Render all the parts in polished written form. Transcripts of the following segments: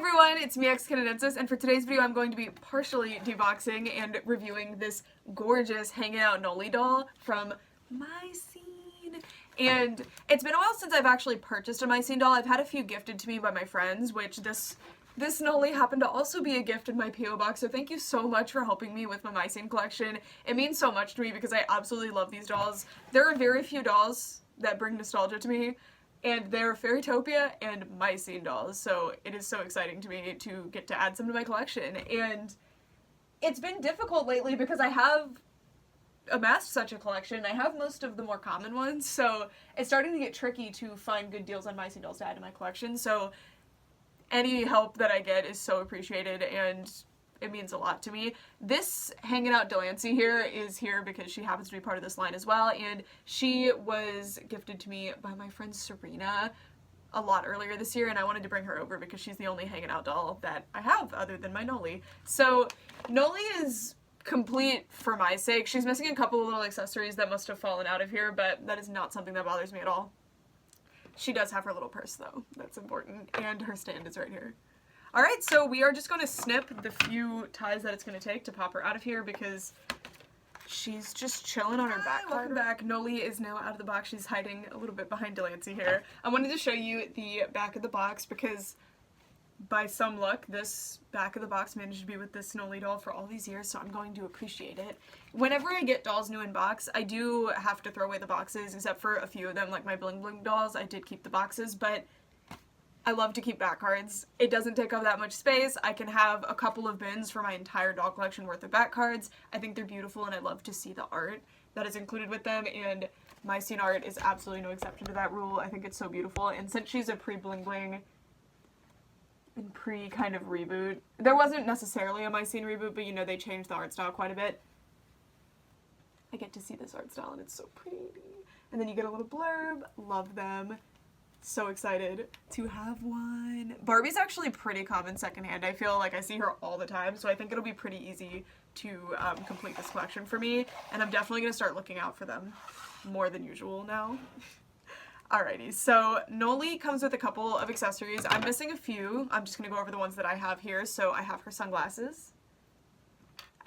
everyone, it's me, Canadiensis, and for today's video I'm going to be partially deboxing and reviewing this gorgeous Hangin' Out Nolee doll from My Scene. And it's been a while since I've actually purchased a My Scene doll. I've had a few gifted to me by my friends, which this Nolee happened to also be a gift in my P.O. box, so thank you so much for helping me with my My Scene collection. It means so much to me because I absolutely love these dolls. There are very few dolls that bring nostalgia to me, and they're Fairytopia and My Scene dolls, so it is so exciting to me to get to add some to my collection. And it's been difficult lately because I have amassed such a collection. I have most of the more common ones, so it's starting to get tricky to find good deals on My Scene dolls to add to my collection, so any help that I get is so appreciated, and it means a lot to me. This Hangin' Out Delancey here is here because she happens to be part of this line as well, and she was gifted to me by my friend Serena a lot earlier this year, and I wanted to bring her over because she's the only Hangin' Out doll that I have other than my Nolee. So Nolee is complete for my sake. She's missing a couple of little accessories that must have fallen out of here, but that is not something that bothers me at all. She does have her little purse though, that's important, and her stand is right here. Alright, so we are just going to snip the few ties that it's going to take to pop her out of here because she's just chilling on her back. Welcome back. Nolee is now out of the box. She's hiding a little bit behind Delancey here. I wanted to show you the back of the box because by some luck, this back of the box managed to be with this Nolee doll for all these years, so I'm going to appreciate it. Whenever I get dolls new in box, I do have to throw away the boxes, except for a few of them, like my Bling Bling dolls. I did keep the boxes, but I love to keep back cards. It doesn't take up that much space. I can have a couple of bins for my entire doll collection worth of back cards. I think they're beautiful, and I love to see the art that is included with them, and My Scene art is absolutely no exception to that rule. I think it's so beautiful, and since she's a pre-Bling Bling and pre-kind of reboot, there wasn't necessarily a My Scene reboot, but you know, they changed the art style quite a bit. I get to see this art style, and it's so pretty. And then you get a little blurb. Love them. So excited to have one. Barbie's actually pretty common secondhand. I feel like I see her all the time, so I think it'll be pretty easy to complete this collection for me, and I'm definitely going to start looking out for them more than usual now. Alrighty, so Nolee comes with a couple of accessories. I'm missing a few. I'm just going to go over the ones that I have here. So I have her sunglasses.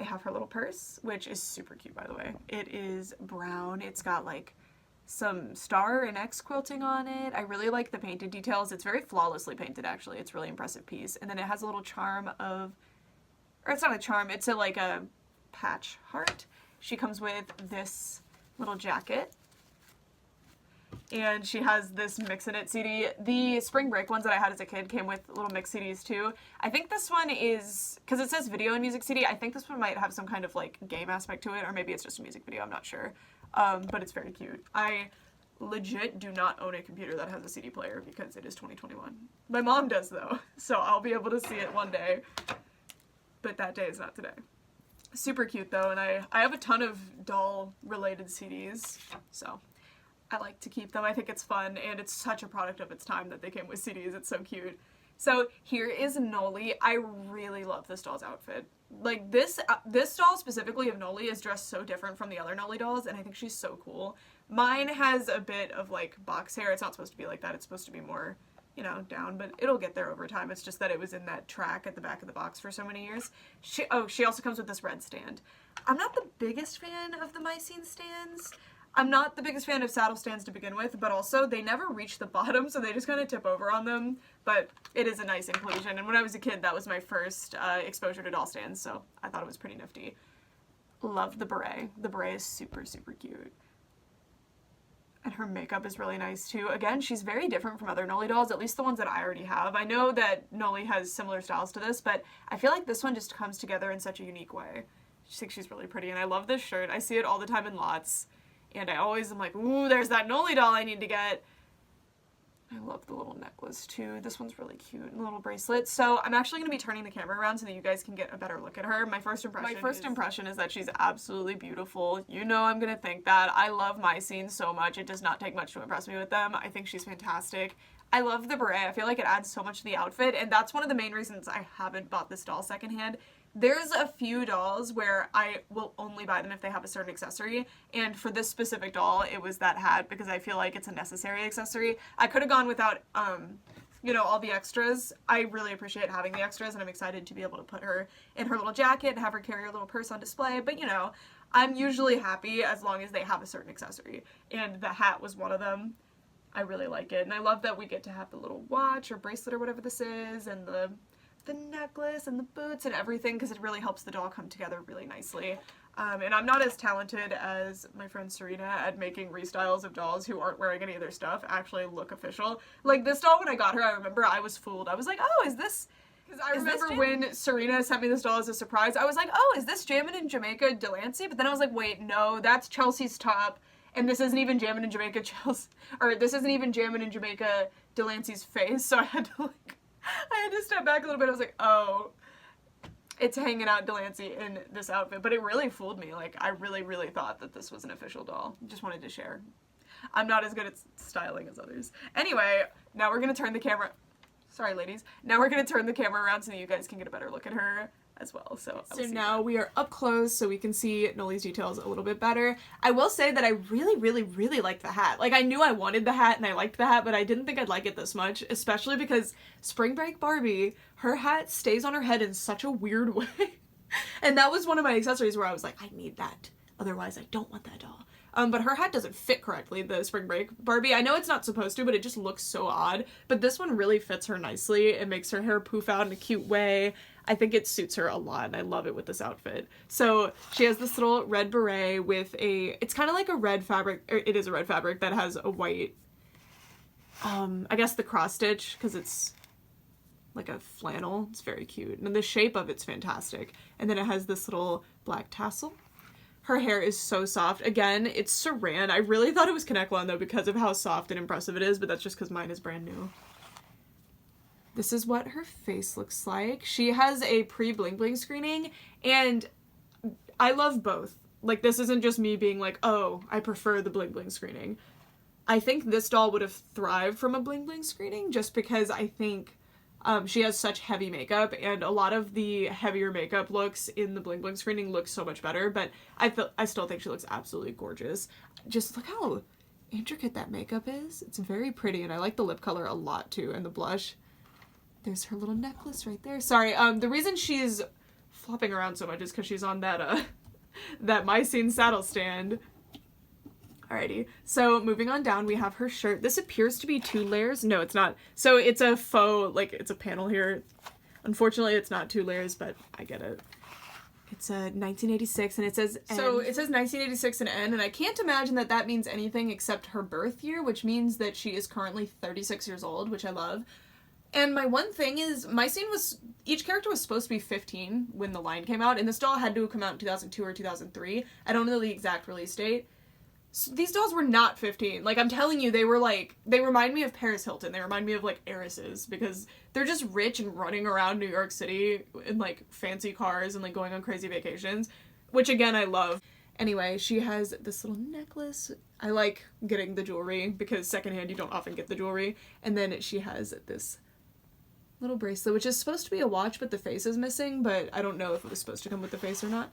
I have her little purse, which is super cute, by the way. It is brown. It's got like some star and X quilting on it. I really like the painted details. It's very flawlessly painted, actually. It's a really impressive piece. And then it has a little charm of, or it's not a charm, it's like a patch heart. She comes with this little jacket. And she has this Mix-In-It CD. The Spring Break ones that I had as a kid came with little mix CDs too. I think this one is, because it says video and music CD, I think this one might have some kind of like game aspect to it, or maybe it's just a music video, I'm not sure. But it's very cute. I legit do not own a computer that has a CD player because it is 2021. My mom does though, so I'll be able to see it one day, but that day is not today. Super cute though, and I have a ton of doll related CDs, so I like to keep them. I think it's fun, and it's such a product of its time that they came with CDs. It's so cute. So here is Nolee. I really love this doll's outfit. Like this doll specifically of Nolee is dressed so different from the other Nolee dolls, and I think she's so cool. Mine has a bit of like box hair. It's not supposed to be like that. It's supposed to be more, you know, down, but it'll get there over time. It's just that it was in that track at the back of the box for so many years. She also comes with this red stand. I'm not the biggest fan of the My Scene stands. I'm not the biggest fan of saddle stands to begin with, but also they never reach the bottom, so they just kind of tip over on them, but it is a nice inclusion, and when I was a kid, that was my first exposure to doll stands, so I thought it was pretty nifty. Love the beret. The beret is super, super cute. And her makeup is really nice too. Again, she's very different from other Nolee dolls, at least the ones that I already have. I know that Nolee has similar styles to this, but I feel like this one just comes together in such a unique way. I just think she's really pretty, and I love this shirt. I see it all the time in lots. And I always am like, ooh, there's that Nolee doll I need to get. I love the little necklace too. This one's really cute, and little bracelet. So I'm actually going to be turning the camera around so that you guys can get a better look at her. My first impression is that she's absolutely beautiful. You know I'm going to think that. I love My Scene so much. It does not take much to impress me with them. I think she's fantastic. I love the beret. I feel like it adds so much to the outfit, and that's one of the main reasons I haven't bought this doll secondhand. There's a few dolls where I will only buy them if they have a certain accessory, and for this specific doll, it was that hat because I feel like it's a necessary accessory. I could have gone without you know, all the extras. I really appreciate having the extras, and I'm excited to be able to put her in her little jacket and have her carry her little purse on display. But, you know, I'm usually happy as long as they have a certain accessory, and the hat was one of them. I really like it, and I love that we get to have the little watch or bracelet or whatever this is, and the necklace and the boots and everything, because it really helps the doll come together really nicely. And I'm not as talented as my friend Serena at making restyles of dolls who aren't wearing any of their stuff actually look official. Like this doll, when I got her, I remember I was fooled. I was like, oh, is this... Because I remember when Serena sent me this doll as a surprise, I was like, oh, is this Jammin' in Jamaica Delancey? But then I was like, wait, no, that's Chelsea's top. And this isn't even Jammin' in Jamaica Chelsea, or this isn't even Jammin' in Jamaica Delancey's face. So I had to step back a little bit. I was like, oh, it's Hanging Out Delancey in this outfit. But it really fooled me. Like, I really, really thought that this was an official doll. Just wanted to share. I'm not as good at styling as others. Anyway, now we're going to turn the camera... Sorry, ladies. Now we're going to turn the camera around so that you guys can get a better look at her as well. So now we are up close so we can see Nolee's details a little bit better. I will say that I really, really, really like the hat. Like, I knew I wanted the hat and I liked the hat, but I didn't think I'd like it this much, especially because Spring Break Barbie, her hat stays on her head in such a weird way. And that was one of my accessories where I was like, I need that. Otherwise, I don't want that doll. But her hat doesn't fit correctly, the Spring Break Barbie. I know it's not supposed to, but it just looks so odd. But this one really fits her nicely. It makes her hair poof out in a cute way. I think it suits her a lot, and I love it with this outfit. So she has this little red beret with it's kind of like a red fabric, or it is a red fabric that has a white, I guess the cross stitch, because it's like a flannel. It's very cute. And the shape of it's fantastic. And then it has this little black tassel. Her hair is so soft. Again, it's Saran. I really thought it was Connect-One though because of how soft and impressive it is, but that's just because mine is brand new. This is what her face looks like. She has a pre-bling bling screening, and I love both. Like, this isn't just me being like, oh, I prefer the bling bling screening. I think this doll would have thrived from a bling bling screening just because I think she has such heavy makeup, and a lot of the heavier makeup looks in the bling bling screening look so much better, but I still think she looks absolutely gorgeous. Just look how intricate that makeup is. It's very pretty, and I like the lip color a lot too, and the blush. There's her little necklace right there. Sorry, the reason she's flopping around so much is because she's on that that My Scene saddle stand. Alrighty, so moving on down, we have her shirt. This appears to be 2 layers. No, it's not. So it's a faux, like, it's a panel here. Unfortunately, it's not 2 layers, but I get it. It's a 1986, and it says N. So it says 1986 and N, and I can't imagine that that means anything except her birth year, which means that she is currently 36 years old, which I love. And my one thing is, My Scene each character was supposed to be 15 when the line came out, and this doll had to have come out in 2002 or 2003. I don't know the exact release date. So these dolls were not 15. Like, I'm telling you, they remind me of Paris Hilton. They remind me of, like, heiresses, because they're just rich and running around New York City in, like, fancy cars and, like, going on crazy vacations, which, again, I love. Anyway, she has this little necklace. I like getting the jewelry, because secondhand you don't often get the jewelry. And then she has this little bracelet, which is supposed to be a watch, but the face is missing, but I don't know if it was supposed to come with the face or not.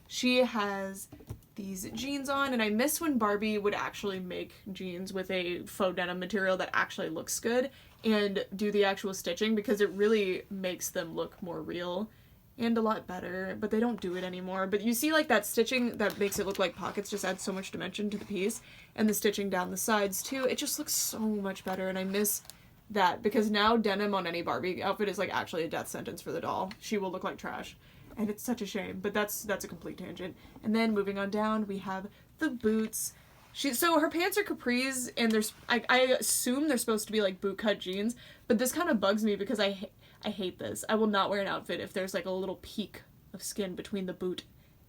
She has these jeans on, and I miss when Barbie would actually make jeans with a faux denim material that actually looks good and do the actual stitching, because it really makes them look more real and a lot better, but they don't do it anymore. But you see, like, that stitching that makes it look like pockets just adds so much dimension to the piece, and the stitching down the sides too, it just looks so much better, and I miss that, because now denim on any Barbie outfit is, like, actually a death sentence for the doll. She will look like trash. And it's such a shame, but that's a complete tangent. And then moving on down, we have the boots. So her pants are capris, and I assume they're supposed to be like bootcut jeans, but this kind of bugs me because I hate this. I will not wear an outfit if there's like a little peak of skin between the boot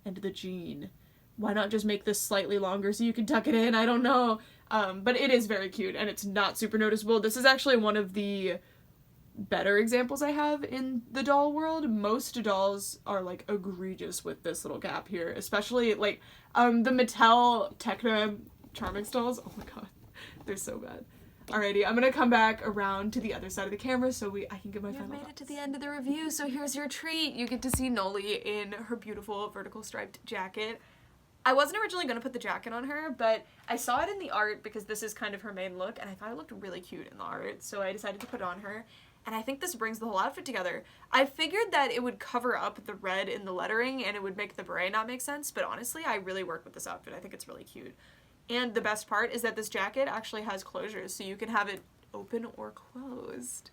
and the jean. Why not just make this slightly longer so you can tuck it in? I don't know. But it is very cute, and it's not super noticeable. This is actually one of the better examples I have in the doll world. Most dolls are like egregious with this little gap here, especially like the Mattel Techna Charmix dolls. Oh my god, they're so bad. Alrighty, I'm gonna come back around to the other side of the camera so I can get my final thoughts. You've made it to the end of the review, so here's your treat. You get to see Nolee in her beautiful vertical striped jacket. I wasn't originally going to put the jacket on her, but I saw it in the art because this is kind of her main look, and I thought it looked really cute in the art, so I decided to put it on her. And I think this brings the whole outfit together. I figured that it would cover up the red in the lettering and it would make the beret not make sense, but honestly, I really work with this outfit. I think it's really cute. And the best part is that this jacket actually has closures, so you can have it open or closed.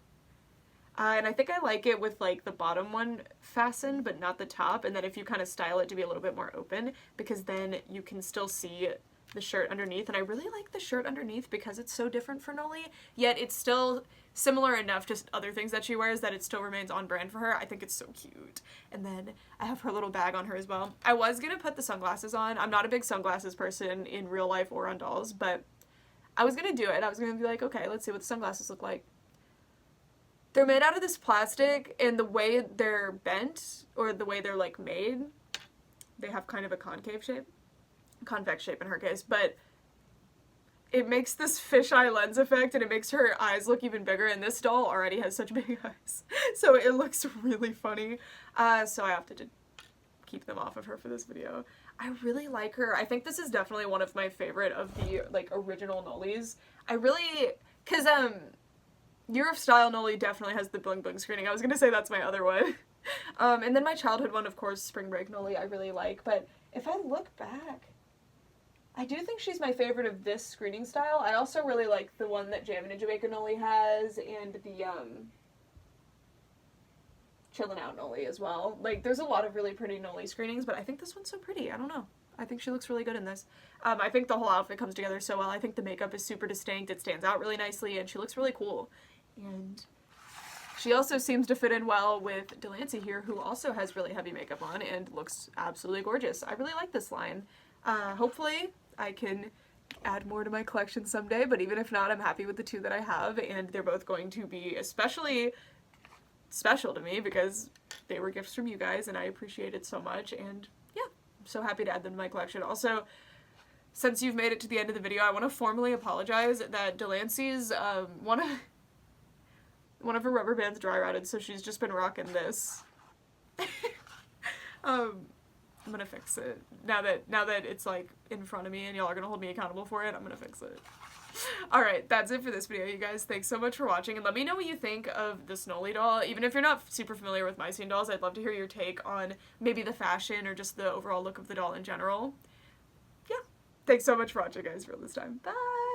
And I think I like it with like the bottom one fastened but not the top, and then if you kind of style it to be a little bit more open, because then you can still see the shirt underneath. And I really like the shirt underneath because it's so different for Nolee, yet it's still similar enough to other things that she wears that it still remains on brand for her. I think it's so cute. And then I have her little bag on her as well. I was gonna put the sunglasses on. I'm not a big sunglasses person in real life or on dolls, but I was gonna do it. I was gonna be like, okay, let's see what the sunglasses look like. They're made out of this plastic, and the way they're bent, or the way they're like made, they have kind of a convex shape in her case, but it makes this fisheye lens effect, and it makes her eyes look even bigger, and this doll already has such big eyes, so it looks really funny. So I opted to keep them off of her for this video. I really like her. I think this is definitely one of my favorite of the like original Nolees. I really, cause Year of Style Nolee definitely has the bling bling screening. I was gonna say that's my other one. And then my childhood one, of course, Spring Break Nolee, I really like. But if I look back, I do think she's my favorite of this screening style. I also really like the one that Jammin' in Jamaica Nolee has, and the Chillin' Out Nolee as well. Like, there's a lot of really pretty Nolee screenings, but I think this one's so pretty. I don't know. I think she looks really good in this. I think the whole outfit comes together so well. I think the makeup is super distinct. It stands out really nicely, and she looks really cool. And she also seems to fit in well with Delancey here, who also has really heavy makeup on and looks absolutely gorgeous. I really like this line. Hopefully I can add more to my collection someday, but even if not, I'm happy with the two that I have, and they're both going to be especially special to me because they were gifts from you guys, and I appreciate it so much, and yeah, I'm so happy to add them to my collection. Also, since you've made it to the end of the video, I want to formally apologize that Delancey's, one of her rubber bands dry rotted, so she's just been rocking this. I'm gonna fix it. Now that it's like in front of me and y'all are gonna hold me accountable for it, I'm gonna fix it. Alright, that's it for this video, you guys. Thanks so much for watching, and let me know what you think of this Nolee doll. Even if you're not super familiar with My Scene dolls, I'd love to hear your take on maybe the fashion or just the overall look of the doll in general. Yeah. Thanks so much for watching, guys, for this time. Bye!